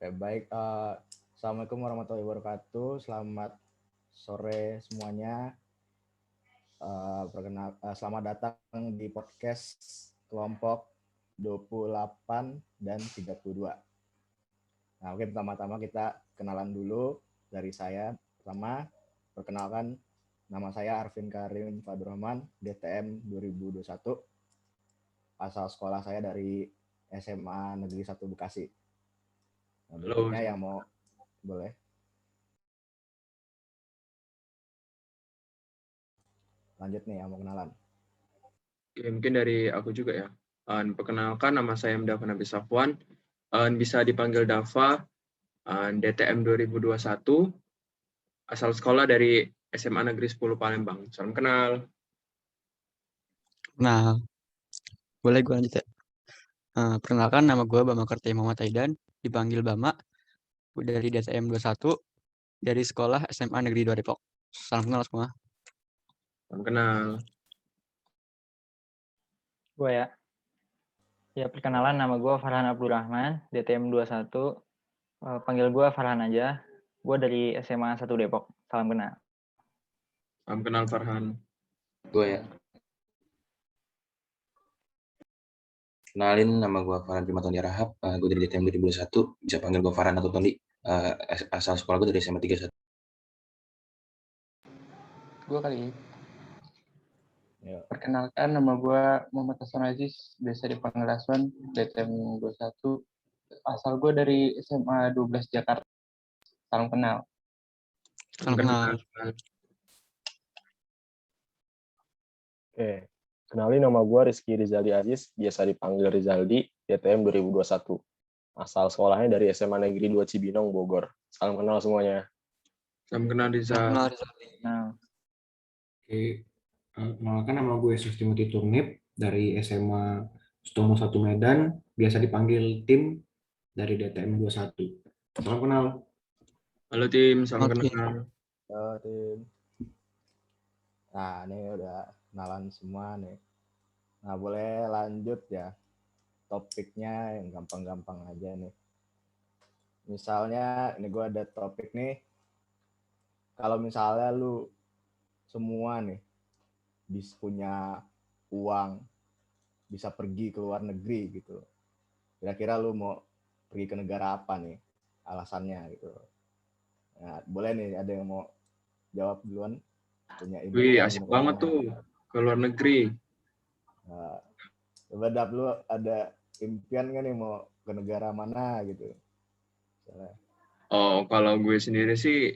Oke, baik. Assalamualaikum warahmatullahi wabarakatuh. Selamat sore semuanya. Selamat datang di podcast kelompok 28 dan 32. Nah, oke, pertama-tama kita kenalan dulu dari saya. Pertama, perkenalkan, nama saya Arvin Karim Fadurrahman, DTM 2021. Asal sekolah saya dari SMA Negeri 1 Bekasi. Nah, berikutnya yang mau boleh. Lanjut nih yang mau kenalan. Oke, mungkin dari aku juga ya. Perkenalkan, nama saya Mdava Nabi Safwan. Bisa dipanggil Dava, DTM 2021, asal sekolah dari SMA Negeri 10 Palembang. Salam kenal. Nah, boleh gue lanjut ya? Perkenalkan, nama gue Bama Kerti Muhammad Aidan, dipanggil Bama, dari DTM 21, dari sekolah SMA Negeri 2 Depok. Salam kenal semua. Salam kenal. Gue ya. Ya, perkenalan, nama gue Farhan Abdurrahman, DTM 21. Panggil gue Farhan aja. Gue dari SMA 1 Depok. Salam kenal. Salam kenal Farhan. Gue ya. Kenalin, nama gue Farhan Primatoni Rahab. Gue dari DTM 2021. Bisa panggil gue Farhan atau Tondi. Asal sekolah gue dari SMA 31. Gue kali ini. Ya. Perkenalkan, nama gue Muhammad Hasan Aziz, biasa dipanggil Aswan, DTM 21. Asal gue dari SMA 12 Jakarta. Salam kenal. Salam kenal. Oke, kenalin, nama gue Rizky Rizaldi Aziz, biasa dipanggil Rizaldi, DTM 2021. Asal sekolahnya dari SMA Negeri 2 Cibinong, Bogor. Salam kenal semuanya. Salam kenal Riza. Salam kenal. Nah, Oke, kenalkan, nama gue Yesus Timothy Turnip dari SMA Sutomo 1 Medan, biasa dipanggil Tim dari DTM 21. Salam kenal. Halo tim, salam Oke. kenal. Tim. Nah, ini udah kenalan semua nih. Nah, boleh lanjut ya. Topiknya yang gampang-gampang aja nih. Misalnya, ini gue ada topik nih. Kalau misalnya lu semua nih bisa punya uang, bisa pergi ke luar negeri gitu. Kira-kira lu mau pergi ke negara apa nih? Alasannya gitu. Nah, boleh nih ada yang mau jawab duluan? Punya Wih, impian asik ke banget mana? tuh ke luar negeri. Nah, coba Dap, lu ada impian nggak nih mau ke negara mana gitu? Misalnya. Oh, kalau gue sendiri sih,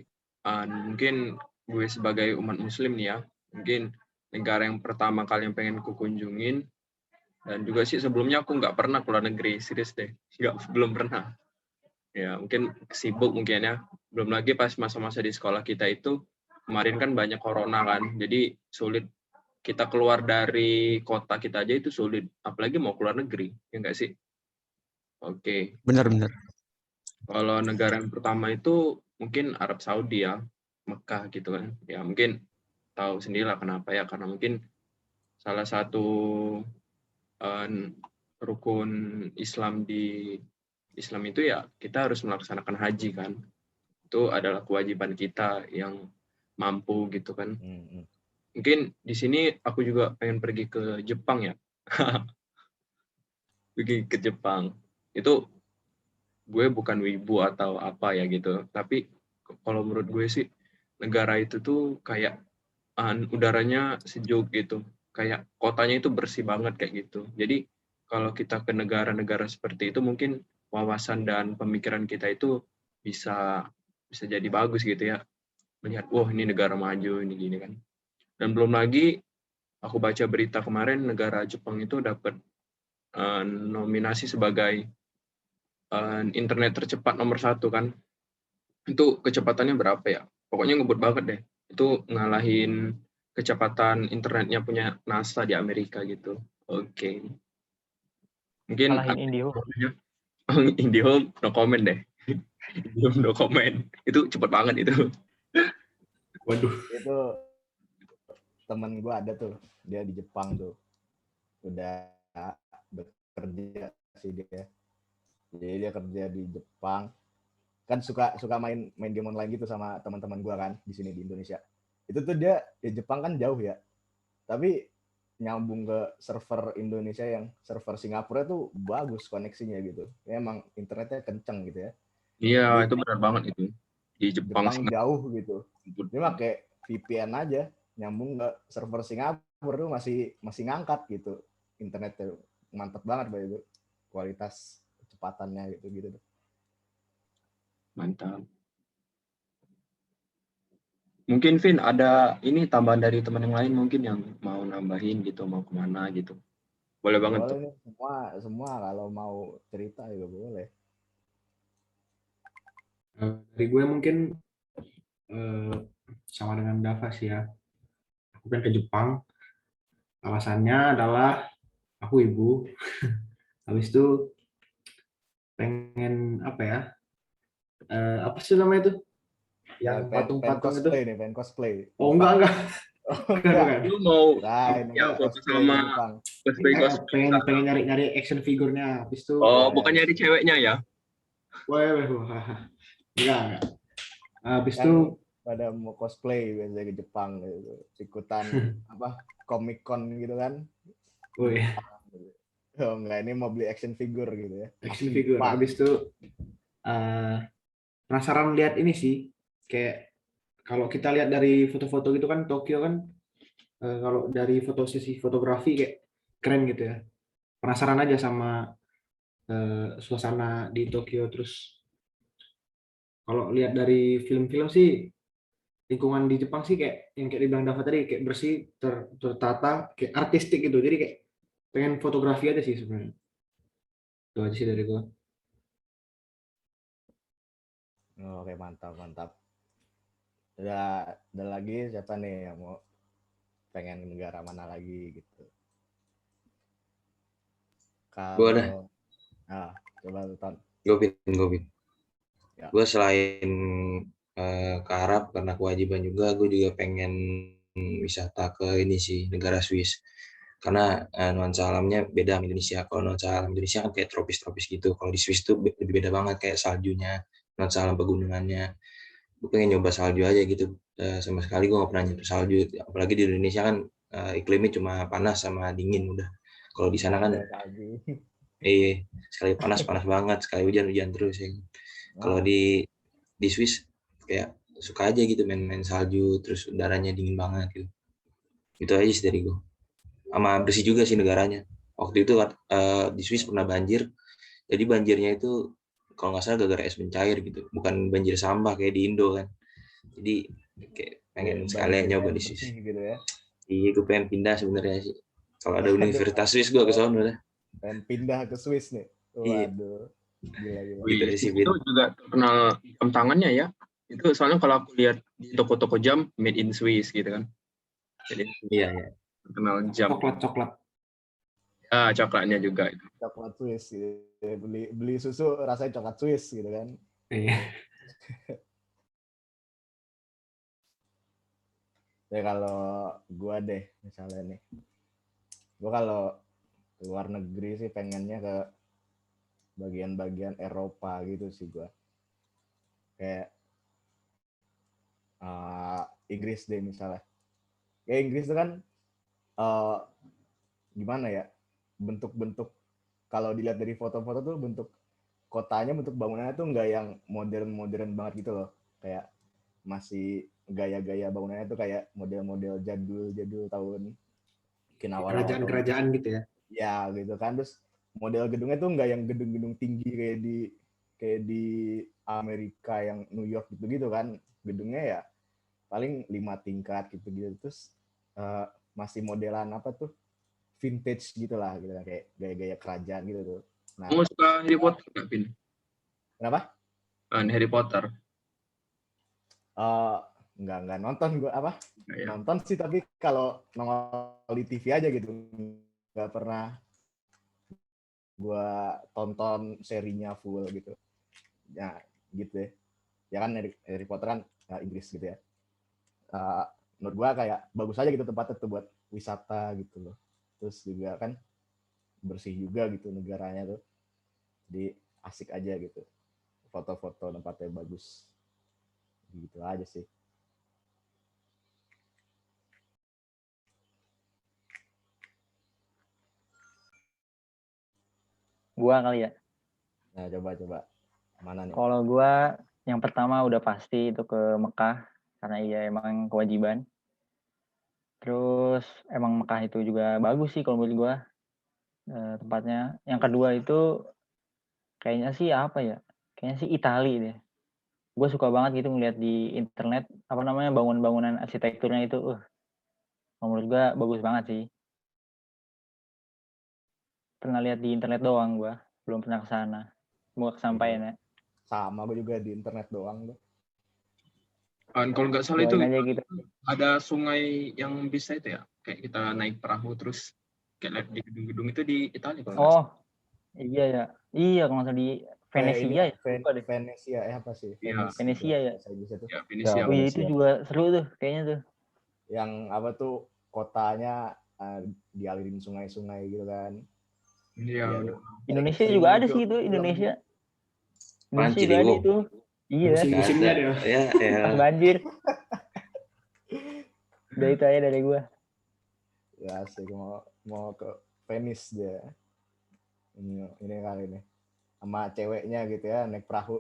mungkin gue sebagai umat muslim nih ya, mungkin negara yang pertama kali yang pengen kukunjungin, dan juga sih sebelumnya aku nggak pernah ke luar negeri, serius deh, belum pernah. Ya, mungkin sibuk mungkin ya. Belum lagi pas masa-masa di sekolah kita itu, kemarin kan banyak corona kan, jadi sulit kita keluar dari kota kita aja itu sulit, apalagi mau keluar negeri, ya nggak sih? Oke. Benar-benar. Kalau negara yang pertama itu mungkin Arab Saudi ya, Mekah gitu kan. Ya mungkin tahu sendirilah kenapa ya, karena mungkin salah satu rukun Islam di Islam itu ya kita harus melaksanakan haji kan. Itu adalah kewajiban kita yang mampu gitu kan. Mungkin di sini aku juga pengen pergi ke Jepang ya. Pergi ke Jepang. Itu gue bukan wibu atau apa ya gitu, tapi kalau menurut gue sih negara itu tuh kayak udaranya sejuk gitu, kayak kotanya itu bersih banget kayak gitu. Jadi kalau kita ke negara-negara seperti itu mungkin wawasan dan pemikiran kita itu bisa jadi bagus gitu ya, melihat wah ini negara maju ini gini kan. Dan belum lagi aku baca berita kemarin negara Jepang itu dapat nominasi sebagai internet tercepat nomor 1 kan. Itu kecepatannya berapa ya? Pokoknya ngebut banget deh. Itu ngalahin kecepatan internetnya punya NASA di Amerika gitu. Oke. Mungkin kalahin IndiHome. IndiHome no comment deh. IndiHome no comment. Itu cepet banget itu. Waduh. Itu temen gue ada tuh, dia di Jepang tuh. Udah bekerja sih dia. Jadi dia kerja di Jepang. kan suka main game online gitu sama teman-teman gua kan di sini di Indonesia. Itu tuh dia di Jepang kan jauh ya, tapi nyambung ke server Indonesia yang server Singapura tuh bagus koneksinya gitu. Ya, emang internetnya kenceng gitu ya. Iya, Di itu benar banget itu. Di Jepang Jepang jauh gitu. Dia pakai VPN aja nyambung ke server Singapura tuh masih ngangkat gitu. Internetnya mantep banget Pak itu. Kualitas kecepatannya gitu. mantap. Mungkin Vin ada ini tambahan dari teman yang lain mungkin yang mau nambahin gitu, mau kemana gitu. Boleh banget Boleh tuh. nih semua kalau mau cerita juga boleh. Dari gue mungkin sama dengan Dava sih ya. Aku kan ke Jepang. Alasannya adalah aku ibu. Habis itu pengen apa ya? Apa sih namanya itu? Yang Pengen patung-patung itu? pengen cosplay. Oh enggak. Oh, Bukan, enggak. bukan. Lu mau Lain ya enggak foto cosplay ke sama Jepang. pengen nyari action figurnya. Habis itu Oh, Ya, bukan nyari ceweknya ya? wah. Enggak. Habis kan itu pada mau cosplay biasanya ke Jepang gitu. Ikutan apa Comic Con gitu kan. woi, Oh enggak, ini mau beli action figure gitu ya. action Masih figure. Jepang. Habis itu penasaran lihat ini sih. Kayak kalau kita lihat dari foto-foto gitu kan Tokyo kan kalau dari sesi fotografi kayak keren gitu ya. Penasaran aja sama suasana di Tokyo. Terus kalau lihat dari film-film sih lingkungan di Jepang sih kayak yang kayak dibilang Dava tadi kayak bersih, tertata, kayak artistik gitu. Jadi kayak pengen fotografi aja sih sebenarnya. Itu aja sih dari gua. Oke, mantap. Ada lagi siapa nih yang mau pengen negara mana lagi gitu. Gue ada. Coba lu Ton. Gue Pin. Ya. Gue selain ke Arab karena kewajiban juga, gue juga pengen wisata ke ini sih, negara Swiss. Karena nuansa alamnya beda sama Indonesia. Kalau nuansa alam Indonesia kan kayak tropis-tropis gitu. Kalau di Swiss tuh lebih beda banget, kayak saljunya, nuansa alam pegunungannya. Gue pengen nyoba salju aja gitu. Sama sekali gue gak pernah nyoba salju. Apalagi di Indonesia kan iklimnya cuma panas sama dingin udah. Kalau di sana kan salju. sekali panas banget, sekali hujan terus ya. Kalau di Swiss kayak suka aja gitu main salju, terus udaranya dingin banget gitu. Itu aja sih dari gue. Sama bersih juga sih negaranya. Waktu itu di Swiss pernah banjir, jadi banjirnya itu kalau nggak salah gara-gara es mencair gitu, bukan banjir sampah kayak di Indo kan. Jadi kayak pengen sekalian nyoba di Swiss. Gitu ya. Iya, gue pengen pindah sebenarnya sih. Kalau ada Universitas Swiss gue ke sana lah. Pengen pindah ke Swiss nih. Waduh. Gila. Gitu sih. Itu juga terkenal jam tangannya ya. Itu soalnya kalau aku lihat di toko-toko jam made in Swiss gitu kan. Jadi Iya. terkenal jam. Coklat. Ya, coklatnya juga itu. Coklat Swiss gitu. Beli susu rasanya coklat Swiss gitu kan. Iya. Ya kalau gua deh misalnya nih. Gua kalau luar negeri sih pengennya ke bagian-bagian Eropa gitu sih gua. Kayak Inggris deh misalnya. Kayak Inggris itu kan gimana ya? Bentuk-bentuk kalau dilihat dari foto-foto tuh bentuk kotanya, bentuk bangunannya tuh nggak yang modern banget gitu loh. Kayak masih gaya-gaya bangunannya tuh kayak model-model jadul tahun mungkin awal-awal tahun. Kerajaan gitu ya. Ya gitu kan. Terus model gedungnya tuh nggak yang gedung-gedung tinggi kayak di Amerika yang New York gitu kan. Gedungnya ya paling 5 tingkat gitu. Terus masih modelan apa tuh? Vintage gitulah gitu kan, kayak gaya-gaya kerajaan gitu tuh. Nah, kamu suka Harry Potter nggak, Pin? Kenapa? Harry Potter. Nggak nonton gue apa? Ya. Nonton sih tapi kalau nongol di TV aja gitu. Nggak pernah gue tonton serinya full gitu. Ya gitu deh. Ya kan Harry Potter kan Inggris gitu ya. Menurut gue kayak bagus aja gitu tempatnya tuh buat wisata gitu loh. Terus juga kan bersih juga gitu negaranya tuh. Jadi asik aja gitu. foto-foto tempatnya bagus. Gitu aja sih. Gua kali ya. Nah, coba mana nih? Kalau gua yang pertama udah pasti itu ke Mekah karena iya emang kewajiban. Terus emang Mekah itu juga bagus sih kalau menurut gua tempatnya. Yang kedua itu kayaknya sih apa ya? Kayaknya sih Itali deh. Gue suka banget gitu ngeliat di internet apa namanya bangunan-bangunan arsitekturnya itu. Menurut gua bagus banget sih. Pernah lihat di internet doang gua, belum pernah ke sana. Semoga kesampaian ya. Sama gue juga di internet doang tuh. Kalau nggak salah itu Doain aja gitu. ada sungai yang bisa itu ya, kayak kita naik perahu terus kayak lihat di gedung-gedung itu di Italia kalau nggak Oh, salah. iya ya. Iya kalau nggak salah di Venesia ya. Lupa deh. Venesia apa sih? Iya. Venesia ya. Bahasa Inggrisnya tuh. Ya, Venesia. Oh iya itu juga seru tuh kayaknya tuh. Yang apa tuh kotanya dialirin sungai-sungai gitu kan. Iya. Indonesia juga ada sih itu Indonesia. Indonesia juga ada itu. Iya. Musim-musimnya deh. Ya, Pas banjir. Udah itu aja dari gua. Ya asik mau ke Venice dia. Ini kali ini. Sama ceweknya gitu ya naik perahu.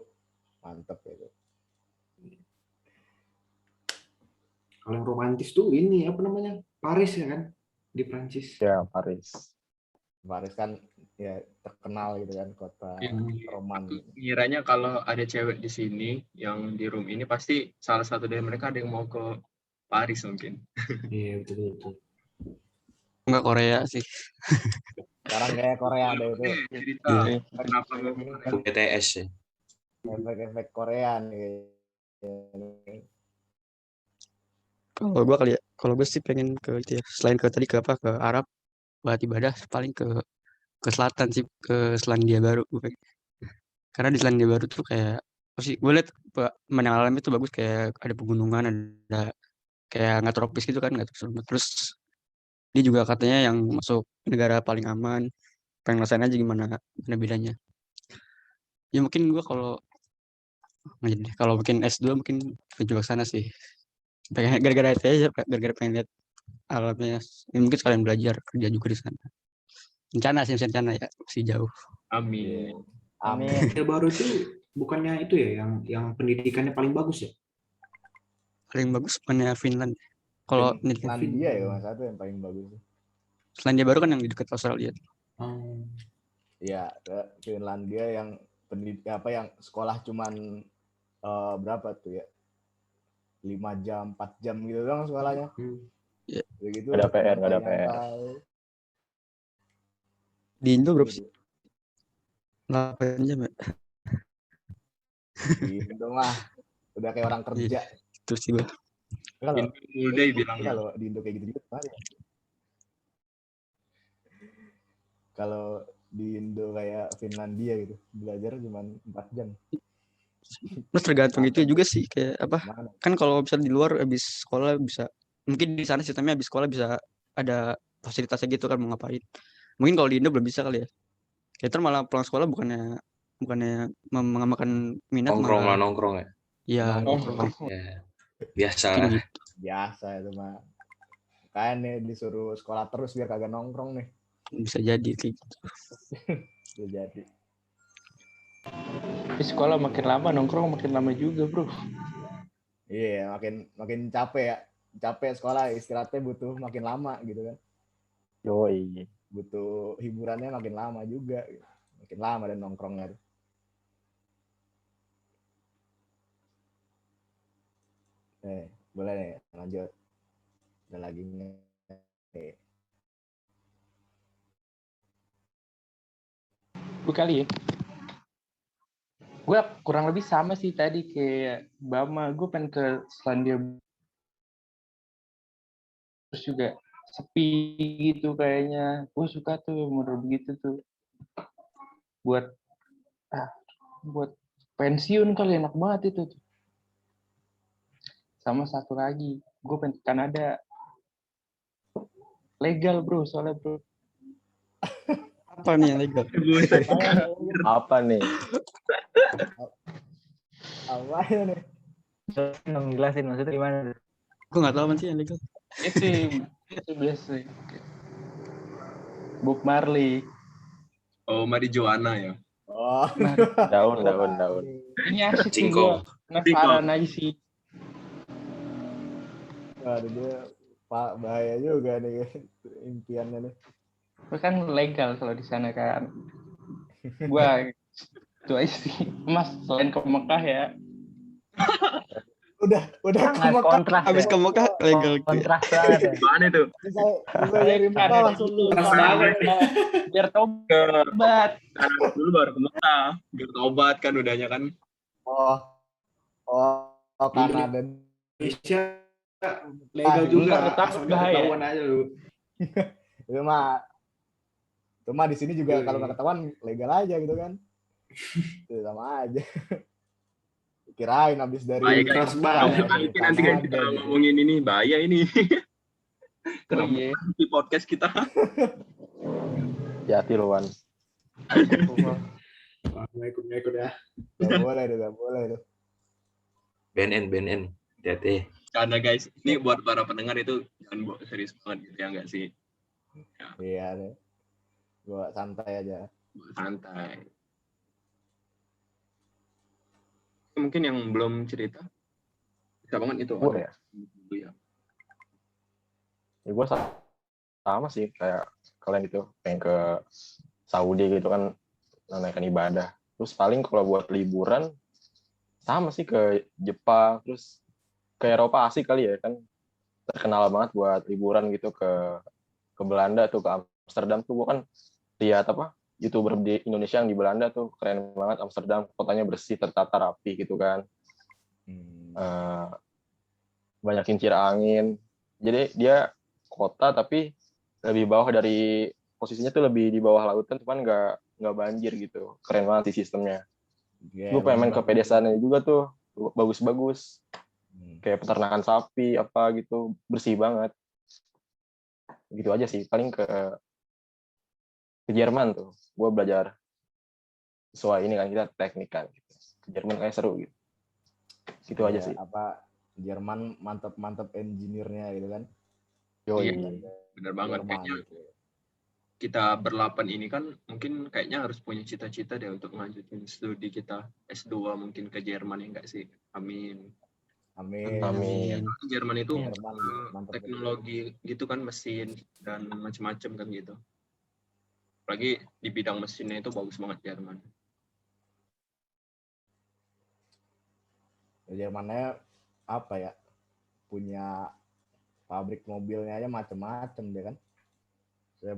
Mantep itu. Kalau yang romantis tuh ini apa namanya? Paris ya kan? Di Prancis. Ya, Paris. Paris kan ya terkenal gitu kan kota roman. Aku ngiranya kalau ada cewek di sini yang di room ini pasti salah satu dari mereka ada yang mau ke Paris mungkin. Iya, betul. Enggak Korea sih. Sekarang kayak Korea ada itu. Cerita kenapa mau ke Korea. BTS ya. Efek-efek Korea nih. Kalau gue kali ya, kalau gue sih pengen ke itu ya, selain ke tadi ke apa ke Arab buat ibadah, paling ke selatan sih, ke Selandia Baru gue pengen. Karena di Selandia Baru tuh kayak apa sih, gue liat pemandangan alamnya tuh bagus, kayak ada pegunungan, ada kayak nggak tropis gitu kan, nggak tropis. Terus dia juga katanya yang masuk negara paling aman. Pengen ngerasain aja gimana bedanya. Ya mungkin gue kalau bikin S2 mungkin juga ke sana sih. Pengen gara-gara itu aja, gara-gara pengen lihat alamnya. Ya, mungkin sekalian belajar kerja juga di sana. Rencana ya, masih jauh. Amin. Amin. Yang baru itu bukannya itu ya yang pendidikannya paling bagus ya? Paling bagus bukannya Finland. Kalau Finlandia ya mas satu yang paling bagus. Selandia Baru kan yang di dekat Australia. Ya, Finlandia yang yang sekolah cuman berapa tuh ya? 5 jam, 4 jam gitu doang sekolahnya. Ya. Begitu. Ada PR, nggak ada PR. Di Indo berapa sih? 8 jam ya? Di Indo mah udah kayak orang kerja. Terus sih gue. Udah bilangnya. Kalau di Indo kayak gitu ya. Kalau di Indo kayak Finlandia gitu, belajar cuma 4 jam. Terus tergantung itu juga sih, kayak apa? Kan kalau misalnya di luar habis sekolah bisa, mungkin di sana sistemnya habis sekolah bisa ada fasilitasnya gitu kan, mau ngapain. Mungkin kalau di Indo belum bisa kali ya. Kayak malah pulang sekolah bukannya mengamalkan minat, nongkrong ya. Iya, nongkrong. Ya. Biasa lah. Gitu. Biasa itu mah. Kayaknya disuruh sekolah terus biar kagak nongkrong nih. Bisa jadi kayak gitu. Bisa jadi. Tapi sekolah makin lama nongkrong makin lama juga, bro. Iya, makin capek ya. Capek sekolah, istirahatnya butuh makin lama gitu kan. Yoi. Butuh hiburannya makin lama juga. Makin lama dan nongkrongnya. Boleh nih, lanjut. Ada lagi nih. Gue kali ya. Gue kurang lebih sama sih tadi kayak Bama. Gue pengen ke Selandia terus juga sepi gitu kayaknya. Gue suka tuh model begitu tuh. Buat pensiun kali enak banget itu tuh. Sama satu lagi, gue pengen ke Kanada. Legal bro, soalnya bro. Apa nih yang legal? Apa nih? Apa ya nih? Dong jelasin maksudnya gimana tuh? Gue nggak tahu apa sih yang legal. Itu biasa. Bob Marley. Oh, marijuana ya. Oh. Daun. Ini asik sih Singkong. gue. Penasaran aja sih. Waduh, dia Pak bahaya juga nih impiannya nih. Itu kan legal kalau di sana kan. Gua itu aja sih. Mas selain ke Mekah ya. Udah Sangat ke Mekah. kontras Habis ya. ke Mekah legal gitu. Kontras banget ya. Gimana itu? Bisa dari Mekah langsung ke Keras Mekah. banget. Biar tobat. Karena dulu baru ke Mekah, biar tobat kan udahnya kan. Oh, Kanada. Indonesia legal juga. Bentar, Asal nggak bahaya. ketahuan aja lu. Itu mah di sini juga Yoi. kalau nggak ketahuan legal aja gitu kan. Itu sama aja. Kirain habis dari Bahaya, guys. Keras banget. Nanti kan kita gitu. ngomongin ini bahaya ini. Kenapa iya. di podcast kita? Hati lu, Wan. Wah, nggak ikut ya. Nggak boleh tuh. BNN. Hati-hati. Karena guys, ini buat para pendengar itu jangan bawa serius banget gitu ya nggak sih? Iya deh. Gua santai aja. Bawa santai. Mungkin yang belum cerita, bisa banget itu. Gue ya. Ya. Ya gue sama sih kayak kalian gitu, pengen ke Saudi gitu kan, menunaikan ibadah. Terus paling kalau buat liburan sama sih ke Jepang, terus ke Eropa asik kali ya kan, terkenal banget buat liburan gitu ke Belanda tuh, ke Amsterdam tuh. Gue kan lihat YouTuber di Indonesia yang di Belanda tuh keren banget. Amsterdam kotanya bersih, tertata rapi gitu kan. Banyak kincir angin. Jadi dia kota tapi lebih bawah dari posisinya tuh, lebih di bawah lautan, cuman nggak banjir gitu. Keren banget sih sistemnya. Gue pengen main ke pedesannya juga tuh, bagus-bagus. Kayak peternakan sapi apa gitu, bersih banget. Gitu aja sih. Paling ke Jerman tuh, gue belajar sesuai ini kan, kita teknik kan. Ke Jerman kayak seru gitu. Gitu aja sih. Jerman mantap engineer-nya gitu kan. Iya, bener banget. Jerman, Kayaknya gitu. kita berlapan ini kan mungkin kayaknya harus punya cita-cita deh untuk melanjutin studi kita S2 mungkin ke Jerman ya enggak sih? Amin. Jerman itu teknologi gitu kan, mesin dan macam-macam kan gitu. Apalagi di bidang mesinnya itu bagus banget Jerman. Jermannya punya pabrik mobilnya aja macam-macam deh kan. Saya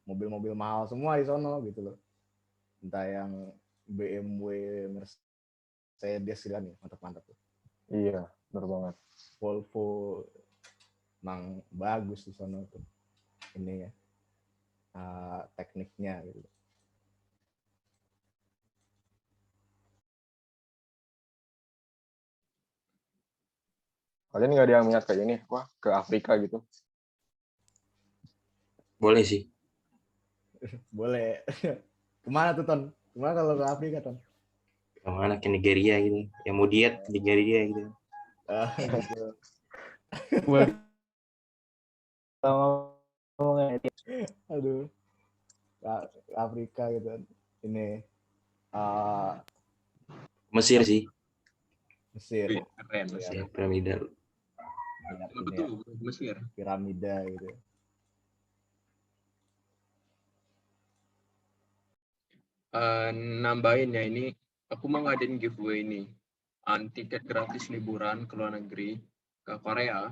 mobil mahal semua di sono gitu loh. Entah yang BMW, Mercedes kan ya, mantap-mantap tuh. Iya, benar banget. Volvo emang bagus di sono tuh. Ini ya. Tekniknya gitu. Kalian nggak ada yang niat kayak ini, ke Afrika gitu? Boleh sih. Boleh. Kemana tuh, Ton? Kemana kalau ke Afrika, Ton? Kemana, ke Nigeria gitu. Yang mau diet ke Nigeria gitu. Gitu. Aduh. Afrika gitu. Ini Mesir sih. Mesir. Keren, Mesir. Ya, piramida. Betul, Mesir. Piramida gitu. Nambahin ya, ini aku mau ngadain giveaway ini. Tiket gratis liburan ke luar negeri ke Korea.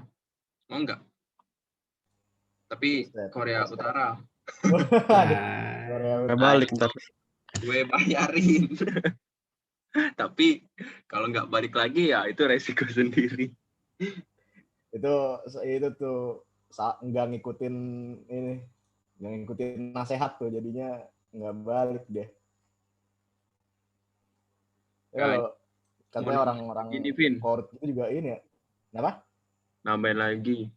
Mau nggak? Tapi Korea Utara. Korea Nggak balik ntar. Gue bayarin. Tapi kalau nggak balik lagi ya itu resiko sendiri. itu tuh nggak ngikutin nasihat tuh, jadinya nggak balik deh. Kalau katanya orang-orang korut itu juga ini ya. Kenapa? Nambahin lagi.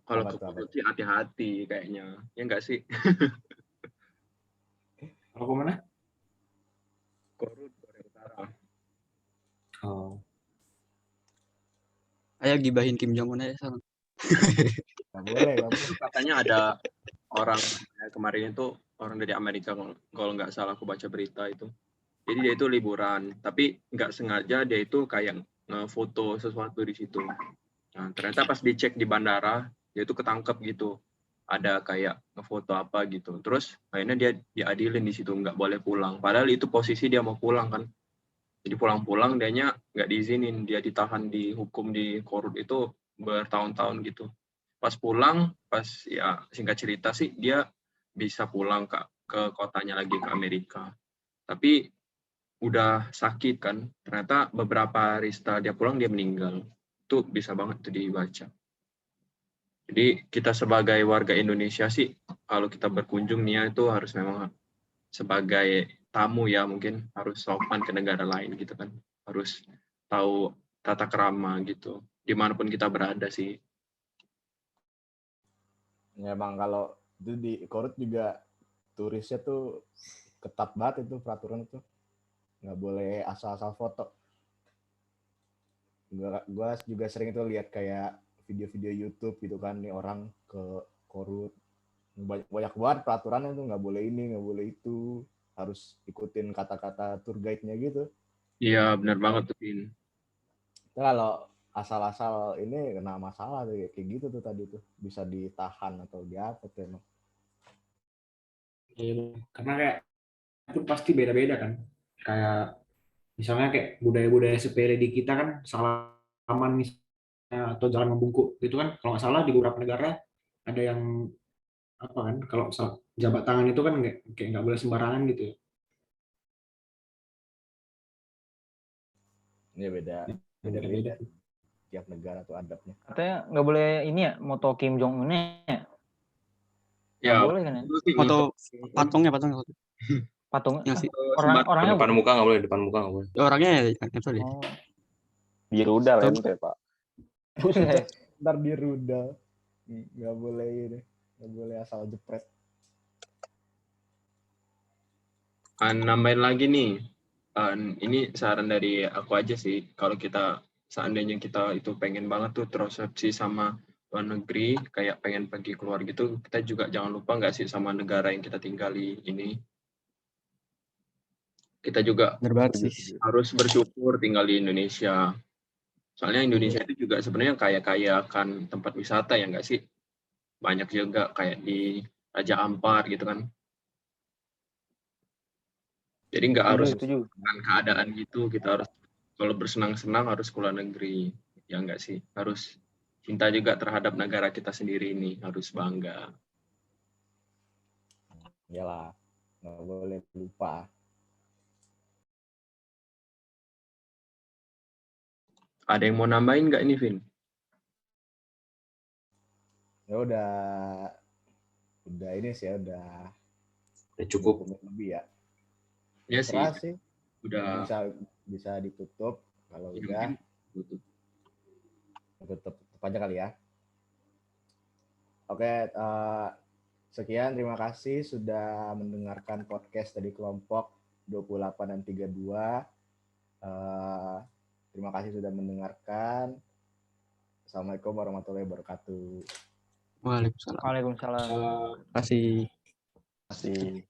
Kalau ke korut sih hati-hati kayaknya. Ya nggak sih? Kalau ke mana? Korut, Korea Utara. Ayo gibahin Kim Jong Un aja sama. Nggak boleh, nggak boleh. Katanya ada orang kemarin itu orang dari Amerika kalau nggak salah aku baca berita itu. Jadi dia itu liburan, tapi nggak sengaja dia itu kayak ngefoto sesuatu di situ. Nah, ternyata pas dicek di bandara, dia itu ketangkep gitu. Ada kayak ngefoto apa gitu. Terus akhirnya dia diadilin di situ, nggak boleh pulang. Padahal itu posisi dia mau pulang kan. Jadi pulang-pulang dianya nggak diizinin, dia ditahan di hukum di Korut itu bertahun-tahun gitu. Pas pulang, pas ya singkat cerita sih dia bisa pulang ke kotanya lagi ke Amerika. Tapi udah sakit kan, ternyata beberapa hari setelah dia pulang dia meninggal. Itu bisa banget tuh dibaca. Jadi kita sebagai warga Indonesia sih, kalau kita berkunjung nih itu harus memang sebagai tamu ya mungkin harus sopan ke negara lain gitu kan. Harus tahu tata krama gitu. Dimanapun kita berada sih. Ya emang kalau itu di Korut juga turisnya tuh ketat banget itu peraturan itu. Nggak boleh asal-asal foto. Gua juga sering itu lihat kayak video-video YouTube gitu kan, nih orang ke Korut. Banyak banget peraturannya tuh, nggak boleh ini, nggak boleh itu. Harus ikutin kata-kata tour guide-nya gitu. Iya benar banget tuh Pin. Itu kalau asal-asal ini kena masalah tuh, kayak gitu tuh tadi tuh. Bisa ditahan atau diapa tuh emang. Iya, karena kayak itu pasti beda-beda kan. Kayak misalnya kayak budaya-budaya sepele di kita kan salaman misalnya atau jalan membungkuk itu kan kalau nggak salah di beberapa negara ada yang apa kan kalau jabat tangan itu kan kayak nggak boleh sembarangan gitu ya. Ini beda-beda tiap negara tuh adabnya. Katanya nggak boleh ini ya, moto Kim Jong Un ya. Ya, Nggak boleh kan ya? itu sih Foto untuk- patungnya. Patung Yang sih. orangnya Depan muka nggak boleh, depan muka nggak boleh. Orangnya ya itu deh. Oh, Di rudal Tuh. ente, Pak. buset. Ntar di rudal, nggak boleh ini, nggak boleh asal jepret. Nambahin lagi nih, ini saran dari aku aja sih, kalau kita seandainya kita itu pengen banget tuh terosepsi sama luar negeri, kayak pengen pergi keluar gitu, kita juga jangan lupa nggak sih sama negara yang kita tinggali ini. Kita juga Bener banget sih. harus bersyukur tinggal di Indonesia. Soalnya Indonesia itu juga sebenarnya kaya akan tempat wisata ya nggak sih? Banyak juga kayak di Raja Ampat gitu kan. Jadi nggak harus Setuju. dengan keadaan gitu, kita harus kalau bersenang-senang harus ke luar negeri. Ya nggak sih? Harus cinta juga terhadap negara kita sendiri ini, harus bangga. Iyalah, nggak boleh lupa. Ada yang mau nambahin nggak ini, Vin? Ya udah ini sih, udah Cukup. 20 menit lebih ya. Ya sih, Terserah sih, udah bisa ditutup. Kalau ya, udah mungkin tutup aja kali ya. Oke, sekian, terima kasih sudah mendengarkan podcast dari kelompok 28 dan 32. Terima kasih sudah mendengarkan. Assalamualaikum warahmatullahi wabarakatuh. Waalaikumsalam. Waalaikumsalam. Terima kasih. Masih